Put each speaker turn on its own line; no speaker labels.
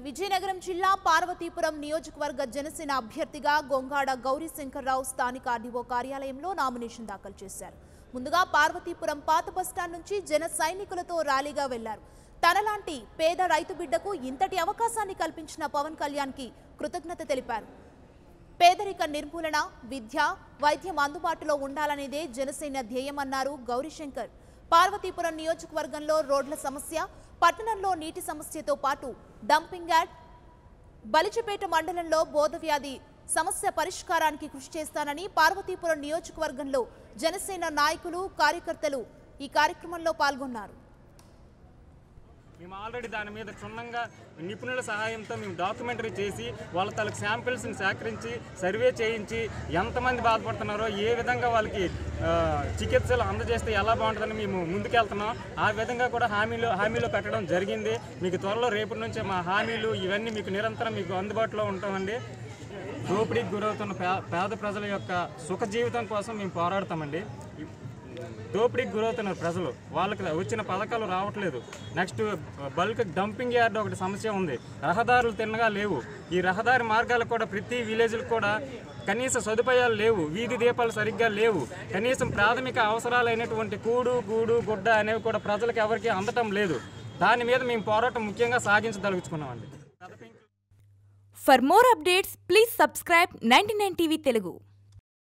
విజయనగరం జిల్లా పార్వతీపురం నియోజకవర్గ జనసేన అభ్యర్థిగా గొంగాడ గౌరీశంకర్రావు స్థానిక ఆర్డీఓ కార్యాలయంలో నామినేషన్ దాఖలు చేశారు. ముందుగా పార్వతీపురం పాత బస్టాండ్ నుంచి జన సైనికులతో ర్యాలీగా వెళ్లారు. తనలాంటి పేద రైతు బిడ్డకు ఇంతటి అవకాశాన్ని కల్పించిన పవన్ కళ్యాణ్కి కృతజ్ఞత తెలిపారు. పేదరిక నిర్మూలన, విద్య, వైద్యం అందుబాటులో ఉండాలనేదే జనసేన ధ్యేయమన్నారు గౌరీశంకర్. పార్వతీపురం నియోజకవర్గంలో రోడ్ల సమస్య, పట్టణంలో నీటి సమస్యతో పాటు డంపింగ్ యార్డ్, బలిజిపేట మండలంలో బోధవ్యాధి సమస్య పరిష్కారానికి కృషి చేస్తానని పార్వతీపురం నియోజకవర్గంలో జనసేన నాయకులు, కార్యకర్తలు ఈ కార్యక్రమంలో పాల్గొన్నారు.
మేము ఆల్రెడీ దాని మీద క్షుణ్ణంగా నిపుణుల సహాయంతో మేము డాక్యుమెంటరీ చేసి వాళ్ళ తాలూకు శాంపిల్స్ని సేకరించి సర్వే చేయించి ఎంతమంది బాధపడుతున్నారో, ఏ విధంగా వాళ్ళకి చికిత్సలు అందజేస్తే ఎలా బాగుంటుందని మేము ముందుకెళ్తున్నాం. ఆ విధంగా కూడా హామీలో పెట్టడం జరిగింది. మీకు త్వరలో రేపటి నుంచే మా హామీలు ఇవన్నీ మీకు నిరంతరం మీకు అందుబాటులో ఉంటామండి. దోపిడీకి గురవుతున్న పేద ప్రజల యొక్క సుఖ జీవితం కోసం మేము పోరాడతామండి. దోపిడీకి గురవుతున్న ప్రజలు, వాళ్ళకి వచ్చిన పథకాలు రావట్లేదు. నెక్స్ట్ బల్క్ డంపింగ్ యార్డ్ ఒకటి సమస్య ఉంది. రహదారులు తిన్నగా లేవు. ఈ రహదారి మార్గాలకు కూడా ప్రతి విలేజ్లకు కూడా కనీస సదుపాయాలు లేవు. వీధి దీపాలు సరిగ్గా లేవు. కనీసం ప్రాథమిక అవసరాలైనటువంటి కూడు, గూడు, గుడ్డ అనేవి కూడా ప్రజలకు ఎవరికి అందటం లేదు. దాని మీద మేము పోరాటం ముఖ్యంగా సాగించదలుచుకున్నామండి.
For more updates, please subscribe 99 TV Telugu.